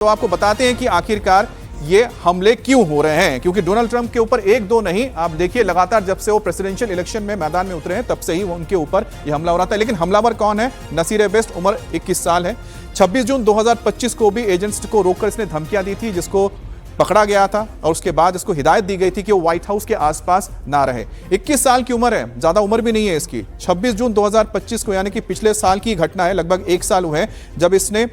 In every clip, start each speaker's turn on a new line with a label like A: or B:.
A: तो आपको बताते हैं कि आखिरकार ये हमले क्यों हो रहे हैं, क्योंकि डोनाल्ड ट्रंप के ऊपर एक दो नहीं, आप देखिए लगातार जब से वो प्रेसिडेंशियल इलेक्शन में मैदान में उतरे हैं तब से ही वो उनके ऊपर ये हमला हो रहा था। लेकिन हमलावर कौन है? नसीर वेस्ट, उम्र 21 साल है। 26 जून 2025 को भी एजेंट्स को रोककर इसने धमकियां दी थी, जिसको पकड़ा गया था और उसके बाद इसको हिदायत दी गई थी कि वो व्हाइट हाउस के आसपास ना रहे। 21 साल की उम्र है, ज्यादा उम्र भी नहीं है इसकी। 26 जून 2025 को यानी कि पिछले साल की घटना है, लगभग एक साल हुए हैं जब इसने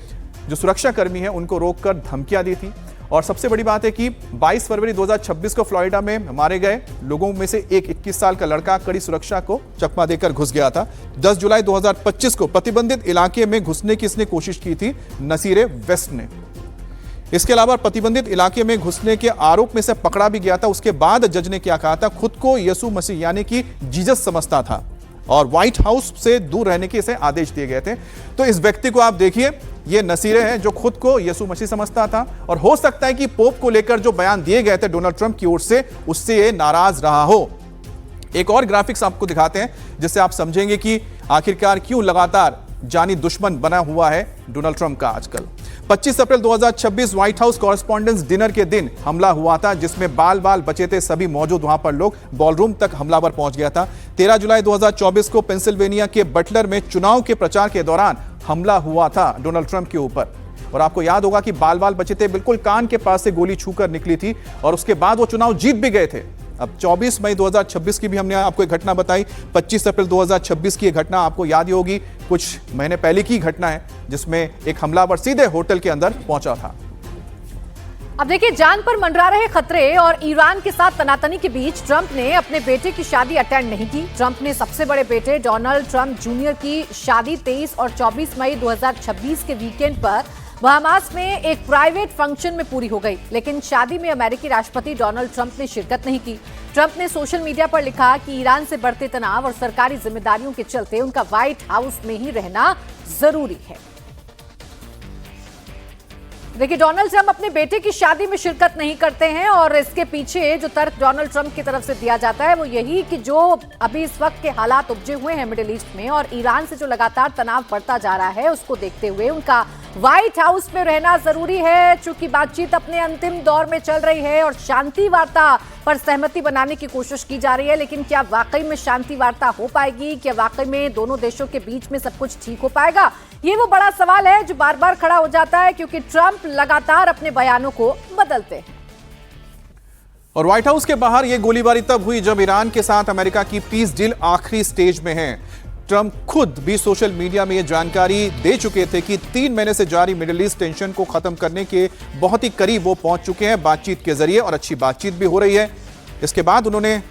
A: जो सुरक्षा कर्मी है उनको रोककर धमकियां दी थी। और सबसे बड़ी बात है कि 22 फरवरी 2026 को फ्लोरिडा में मारे गए लोगों में से एक 21 साल का लड़का कड़ी सुरक्षा को चकमा देकर घुस गया था। 10 जुलाई 2025 को प्रतिबंधित इलाके में घुसने की इसने कोशिश की थी नसीर वेस्ट ने। इसके अलावा प्रतिबंधित इलाके में घुसने के आरोप में से पकड़ा भी गया था। उसके बाद जज ने क्या कहा था? खुद को यीशु मसीह यानी कि जीसस समझता था और व्हाइट हाउस से दूर रहने के इसे आदेश दिए गए थे। तो इस व्यक्ति को आप देखिए, ये नसीरे हैं जो खुद को यीशु मसीह समझता था और हो सकता है कि पोप को लेकर जो बयान दिए गए थे डोनाल्ड ट्रंप की ओर से, उससे ये नाराज रहा हो। एक और ग्राफिक्स आपको दिखाते हैं जिससे आप समझेंगे कि आखिरकार क्यों लगातार जानी दुश्मन बना हुआ है डोनाल्ड ट्रंप का आजकल। 25 अप्रैल 2026 व्हाइट हाउस कॉरेस्पॉन्डेंस डिनर के दिन हमला हुआ था, जिसमें बाल बचे थे सभी मौजूद वहां पर लोग। बॉलरूम तक हमलावर पहुंच गया था। 13 जुलाई 2024 को पेंसिल्वेनिया के बटलर में चुनाव के प्रचार के दौरान हमला हुआ था डोनाल्ड ट्रंप के ऊपर। और आपको याद होगा कि बाल बचे थे, बिल्कुल कान के पास से गोली छूकर निकली थी और उसके बाद वो चुनाव जीत भी गए थे। अब 24 मई 2026 की भी हमने आपको एक घटना बताई। 25 अप्रैल 2026 की घटना आपको याद ही होगी, कुछ महीने पहले की घटना है, जिसमें एक हमलावर सीधे होटल के अंदर पहुंचा था।
B: अब देखिए, जान पर मंडरा रहे खतरे और ईरान के साथ तनातनी के बीच ट्रंप ने अपने बेटे की शादी अटेंड नहीं की। ट्रंप ने सबसे बड़े बेटे डोनाल्ड ट्रंप जूनियर की शादी 23 और 24 मई 2026 के वीकेंड पर बहामास में एक प्राइवेट फंक्शन में पूरी हो गई। लेकिन शादी में अमेरिकी राष्ट्रपति डोनाल्ड ट्रंप ने शिरकत नहीं की। ट्रंप ने सोशल मीडिया पर लिखा कि ईरान से बढ़ते तनाव और सरकारी जिम्मेदारियों के चलते उनका व्हाइट हाउस में ही रहना जरूरी है। देखिए, डोनाल्ड ट्रंप अपने बेटे की शादी में शिरकत नहीं करते हैं और इसके पीछे जो तर्क डोनाल्ड ट्रंप की तरफ से दिया जाता है वो यही कि जो अभी इस वक्त के हालात उपजे हुए हैं मिडिल ईस्ट में और ईरान से जो लगातार तनाव बढ़ता जा रहा है, उसको देखते हुए उनका व्हाइट हाउस में रहना जरूरी है। चूंकि बातचीत अपने अंतिम दौर में चल रही है और शांति वार्ता पर सहमति बनाने की कोशिश की जा रही है, लेकिन क्या वाकई में शांति वार्ता हो पाएगी? क्या वाकई में दोनों देशों के बीच में सब कुछ ठीक हो पाएगा? ये वो बड़ा सवाल है जो बार बार खड़ा हो जाता है, क्योंकि ट्रंप लगातार अपने बयानों को बदलते हैं।
A: और व्हाइट हाउस के बाहर यह गोलीबारी तब हुई जब ईरान के साथ अमेरिका की पीस डील आखिरी स्टेज में है। ट्रंप खुद भी सोशल मीडिया में यह जानकारी दे चुके थे कि 3 महीने से जारी मिडिल ईस्ट टेंशन को खत्म करने के बहुत ही करीब वो पहुंच चुके हैं बातचीत के जरिए, और अच्छी बातचीत भी हो रही है। इसके बाद उन्होंने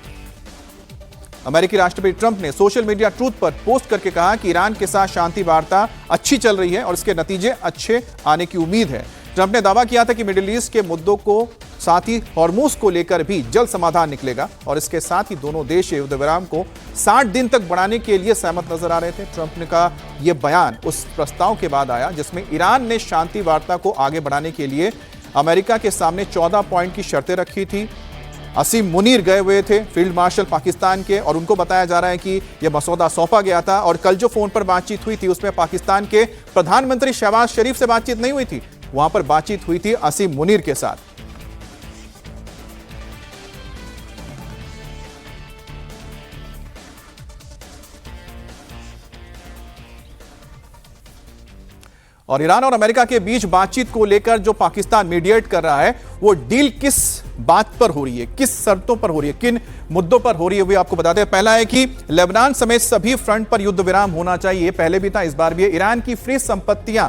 A: अमेरिकी राष्ट्रपति ट्रंप ने सोशल मीडिया ट्रूथ पर पोस्ट करके कहा कि ईरान के साथ शांति वार्ता अच्छी चल रही है और इसके नतीजे अच्छे आने की उम्मीद है। ट्रंप ने दावा किया था कि मिडिल ईस्ट के मुद्दों को साथ ही हॉर्मूज को लेकर भी जल्द समाधान निकलेगा और इसके साथ ही दोनों देश युद्ध विराम को 60 दिन तक बढ़ाने के लिए सहमत नजर आ रहे थे। ट्रंप ने कहा यह बयान उस प्रस्ताव के बाद आया जिसमें ईरान ने शांति वार्ता को आगे बढ़ाने के लिए अमेरिका के सामने 14 पॉइंट की शर्तें रखी थी। असीम मुनीर गए हुए थे फील्ड मार्शल पाकिस्तान के, और उनको बताया जा रहा है कि यह मसौदा सौंपा गया था। और कल जो फोन पर बातचीत हुई थी उसमें पाकिस्तान के प्रधानमंत्री शहबाज शरीफ से बातचीत नहीं हुई थी, वहां पर बातचीत हुई थी असीम मुनीर के साथ। और ईरान और अमेरिका के बीच बातचीत को लेकर जो पाकिस्तान मीडिएट कर रहा है, वो डील किस बात पर हो रही है, किस शर्तों पर हो रही है, किन मुद्दों पर हो रही है, वो आपको बताते हैं। पहला है कि लेबनान समेत सभी फ्रंट पर युद्ध विराम होना चाहिए, पहले भी था इस बार भी है। ईरान की फ्री संपत्तियां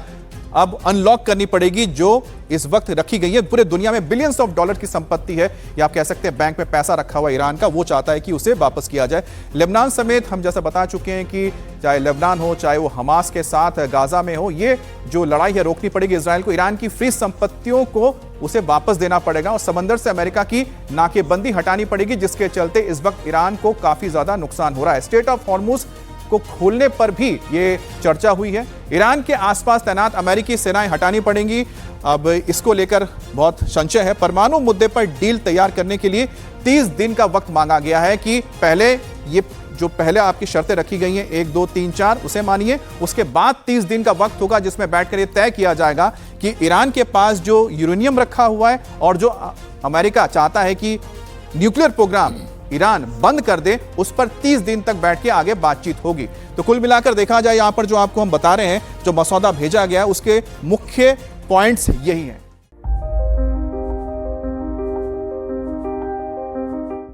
A: अब अनलॉक करनी पड़ेगी जो इस वक्त रखी गई है। पूरे दुनिया में बिलियंस ऑफ डॉलर की संपत्ति है, या आप कह सकते हैं बैंक में पैसा रखा हुआ ईरान का, वो चाहता है कि उसे वापस किया जाए। लेबनान समेत हम जैसा बता चुके हैं कि चाहे लेबनान हो, चाहे वो हमास के साथ गाजा में हो, ये जो लड़ाई है रोकनी पड़ेगी इजराइल को। ईरान की फ्री संपत्तियों को उसे वापस देना पड़ेगा और समंदर से अमेरिका की नाकेबंदी हटानी पड़ेगी, जिसके चलते इस वक्त ईरान को काफी ज्यादा नुकसान हो रहा है। स्टेट ऑफ हॉर्मुज को खोलने पर भी ये चर्चा हुई है। ईरान के आसपास तैनात अमेरिकी सेनाएं हटानी पड़ेंगी, अब इसको लेकर बहुत संशय है। परमाणु मुद्दे पर डील तैयार करने के लिए 30 दिन का वक्त मांगा गया है कि पहले ये जो पहले आपकी शर्तें रखी गई हैं 1, 2, 3, 4 उसे मानिए। उसके बाद 30 दिन का वक्त होगा जिसमें बैठकर यह तय किया जाएगा कि ईरान के पास जो यूरेनियम रखा हुआ है और जो अमेरिका चाहता है कि न्यूक्लियर प्रोग्राम ईरान बंद कर दे, उस पर 30 दिन तक बैठ के आगे बातचीत होगी। तो कुल मिलाकर देखा जाए यहां पर जो आपको हम बता रहे हैं, जो मसौदा भेजा गया है उसके मुख्य पॉइंट्स यही हैं।